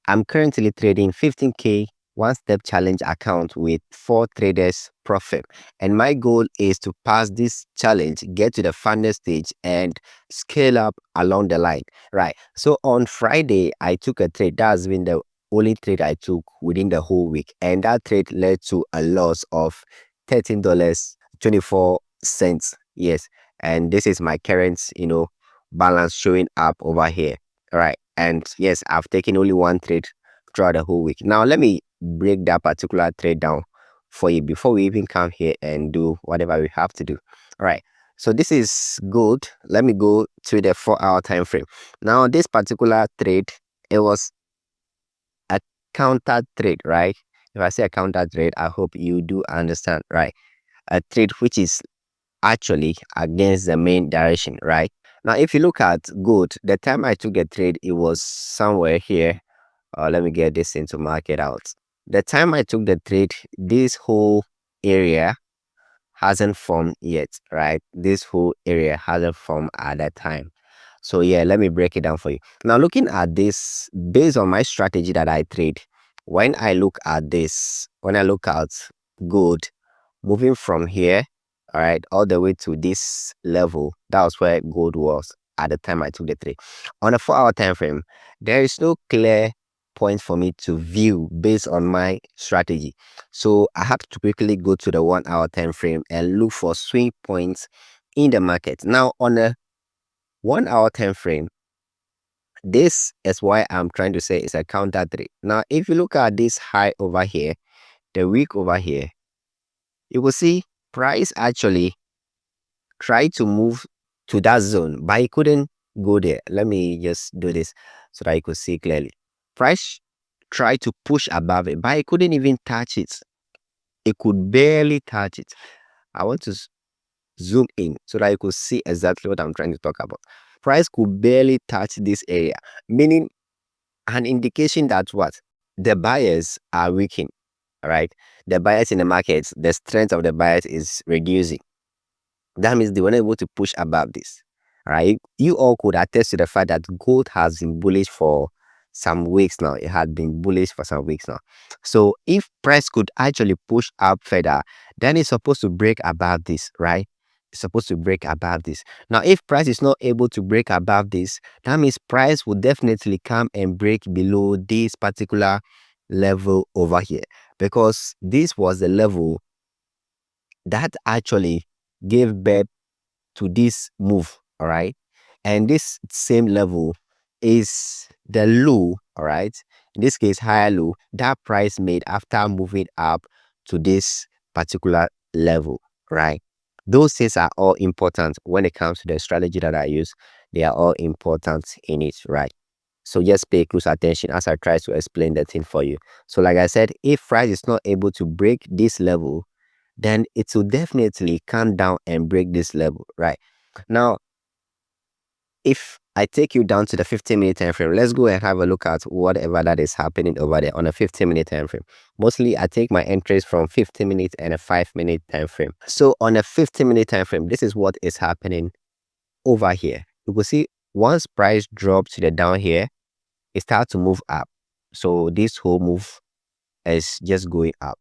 I'm currently trading 15K one step challenge account with 4 traders profit, and my goal is to pass this challenge, get to the final stage, and scale up along the line, right? So on Friday I took a trade. That's been the only trade I took within the whole week, and that trade led to a loss of $13.24. Yes, and this is my current balance showing up over here. All right, and yes, I've taken only one trade throughout the whole week. Now let me break that particular trade down for you before we even come here and do whatever we have to do. All right, so this is good. Let me go to the 4-hour time frame. Now this particular trade, it was a counter trade, right? If I say a counter trade, I hope you do understand, right? A trade which is actually against the main direction, right? Now if you look at gold, the time I took the trade, it was somewhere here. Let me get this into market out. The time I took the trade, this whole area hasn't formed yet, right? This whole area hasn't formed at that time. So yeah, let me break it down for you. Now looking at this, based on my strategy that I trade, when I look at this, when I look at gold moving from here, all right, all the way to this level, that was where gold was at the time I took the trade. On a 4-hour time frame, there is no clear point for me to view based on my strategy. So I have to quickly go to the 1-hour time frame and look for swing points in the market. Now on a 1-hour time frame, this is why I'm trying to say it's a counter trade. Now if you look at this high over here, the week over here, you will see price actually tried to move to that zone, but it couldn't go there. Let me just do this so that you could see clearly. Price tried to push above it, but it couldn't even touch it. It could barely touch it. I want to zoom in so that you could see exactly what I'm trying to talk about. Price could barely touch this area, meaning an indication that what? The buyers are weakening, right? The buyers in the markets, the strength of the buyers is reducing. That means they were not able to push above this, right? You all could attest to the fact that gold has been bullish for some weeks now. It had been bullish for some weeks now. So if price could actually push up further, then it's supposed to break above this, right? It's supposed to break above this. Now, if price is not able to break above this, that means price will definitely come and break below this particular level over here, because this was the level that actually gave birth to this move, all right? And this same level is the low, all right? In this case, higher low that price made after moving up to this particular level, right? Those things are all important when it comes to the strategy that I use. They are all important in it, right? So just pay close attention as I try to explain the thing for you. So like I said, if price is not able to break this level, then it will definitely come down and break this level, right? Now, if I take you down to the 15-minute time frame, let's go and have a look at whatever that is happening over there on a 15-minute time frame. Mostly I take my entries from 15-minute and a 5-minute time frame. So on a 15-minute time frame, this is what is happening over here. You will see once price drops to the down here, it starts to move up. So this whole move is just going up.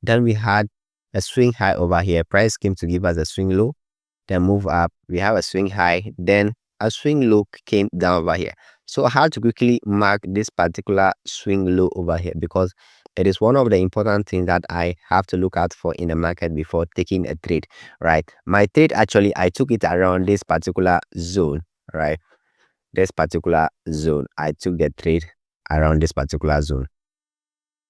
Then we had a swing high over here. Price came to give us a swing low, then move up. We have a swing high, then a swing low came down over here. So I had to quickly mark this particular swing low over here, because it is one of the important things that I have to look out for in the market before taking a trade, right? My trade, actually, I took it around this particular zone, right? This particular zone. I took the trade around this particular zone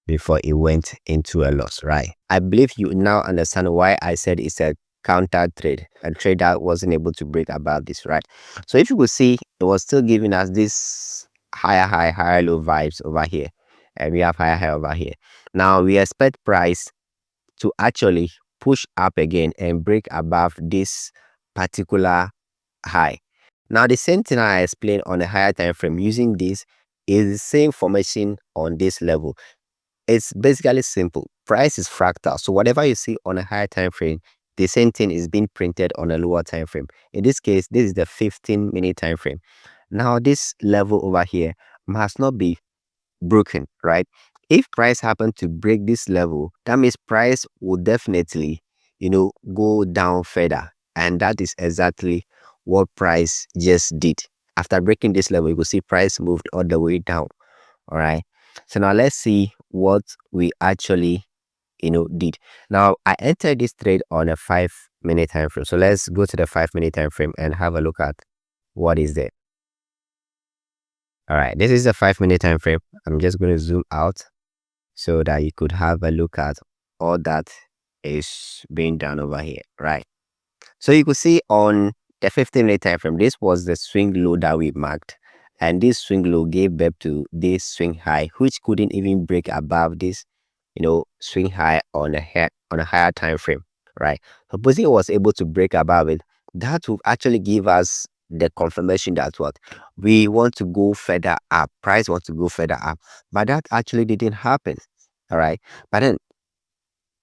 before it went into a loss, right? I believe you now understand why I said it's a counter trade, a trade that wasn't able to break above this, right? So if you could see, it was still giving us this higher high, higher low vibes over here, and we have higher high over here. Now we expect price to actually push up again and break above this particular high. Now the same thing I explained on a higher time frame using this is the same formation on this level. It's basically simple. Price is fractal. So whatever you see on a higher time frame, the same thing is being printed on a lower time frame. In this case, this is the 15-minute time frame. Now this level over here must not be broken, right? If price happen to break this level, that means price will definitely, go down further. And that is exactly what price just did. After breaking this level, you will see price moved all the way down. All right. So now let's see what we actually, did. Now I entered this trade on a 5 minute time frame. So let's go to the 5 minute time frame and have a look at what is there. All right, this is a 5 minute time frame. I'm just going to zoom out so that you could have a look at all that is being done over here, right? So you could see on the 15 minute time frame, this was the swing low that we marked, and this swing low gave birth to this swing high, which couldn't even break above this, swing high on a higher time frame, right? Supposing it was able to break above it, that will actually give us the confirmation that what we want to go further up, price wants to go further up, but that actually didn't happen. All right, but then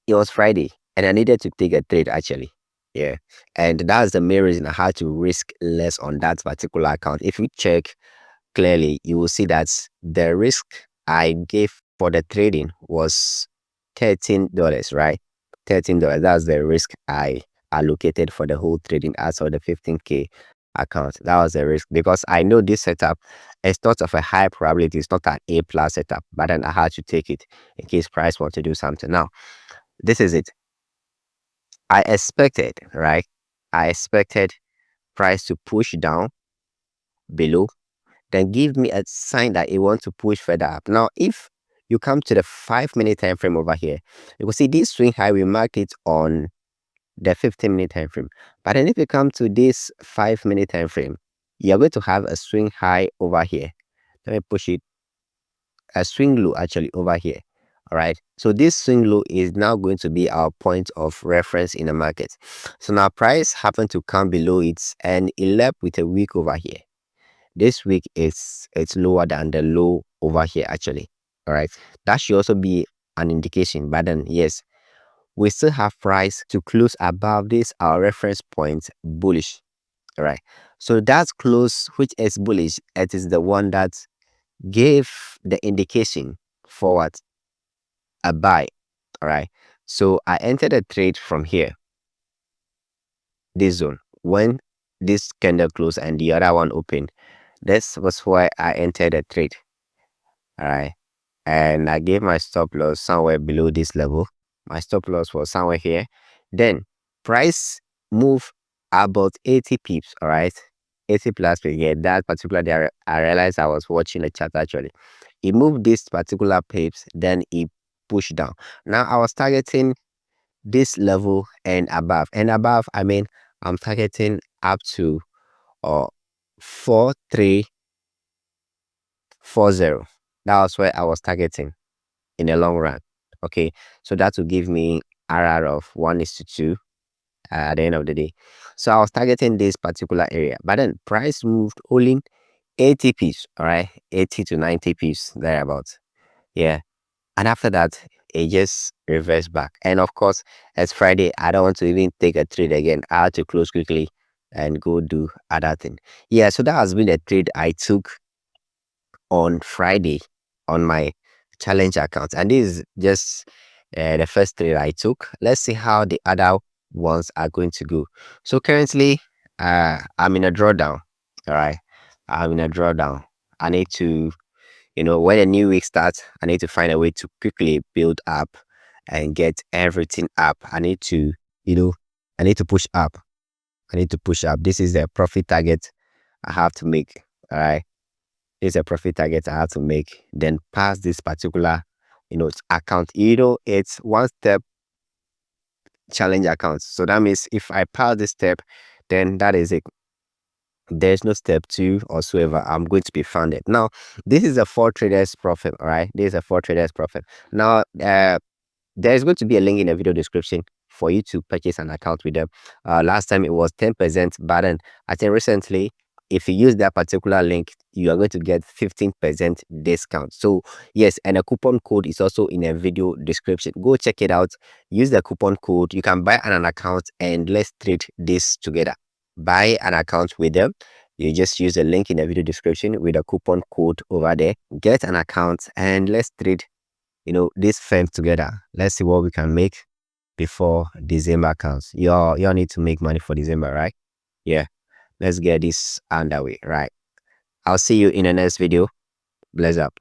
it was Friday and I needed to take a trade actually. Yeah. And that's the main reason I had to risk less on that particular account. If you check clearly, you will see that the risk I gave for the trading was $13, right? $13. That's the risk I allocated for the whole trading as of the 15K account. That was the risk because I know this setup is not of a high probability, it's not an A plus setup, but then I had to take it in case price want to do something. Now, this is it. I expected, right? I expected price to push down below, then give me a sign that it wants to push further up. Now, if you come to the 5 minute time frame over here, you will see this swing high, we mark it on the 15 minute time frame. But then if you come to this 5 minute time frame, you're going to have a swing high over here. Let me push it, a swing low actually over here. All right, so this swing low is now going to be our point of reference in the market. So now price happened to come below it and it left with a wick over here. This wick is it's lower than the low over here actually. All right, that should also be an indication, but then yes, we still have price to close above this our reference point bullish. All right, so that's close, which is bullish. It is the one that gave the indication for what a buy. All right, so I entered a trade from here, this zone, when this candle closed and the other one opened. This was why I entered a trade. All right, and I gave my stop loss somewhere below this level. My stop loss was somewhere here. Then price move about 80 pips. All right, 80 plus pips. Yeah, that particular day I realized I was watching the chart actually. It moved this particular pips, then it pushed down. Now I was targeting this level and above. And above, I mean, I'm targeting up to 4340. That was where I was targeting in the long run. Okay, so that will give me RR of 1:2 at the end of the day. So I was targeting this particular area, but then price moved only 80 pips. All right, 80 to 90 pips thereabouts. Yeah, and after that it just reversed back. And of course, as Friday, I don't want to even take a trade again. I had to close quickly and go do other thing. Yeah, so that has been a trade I took on Friday on my challenge account, and this is just the first trade I took. Let's see how the other ones are going to go. So currently I'm in a drawdown. All right, I'm in a drawdown. I need to, when a new week starts, I need to find a way to quickly build up and get everything up. I need to, I need to push up. I need to push up. This is the profit target I have to make. All right, is a profit target I have to make, then pass this particular, account. It's one step challenge account. So that means if I pass this step, then that is it. There's no step two or so ever. I'm going to be funded. Now, this is a 4 traders profit. All right, this is a 4 traders profit. Now, there's going to be a link in the video description for you to purchase an account with them. Last time it was 10%, but then I think recently, if you use that particular link, you are going to get 15% discount. So yes, and a coupon code is also in a video description. Go check it out. Use the coupon code. You can buy an account and let's trade this together. Buy an account with them, You just use the link in the video description with a coupon code over there. Get an account and let's trade, this firm together. Let's see what we can make before December comes. Y'all need to make money for December, right? Yeah. Let's get this underway, right? I'll see you in the next video. Bless up.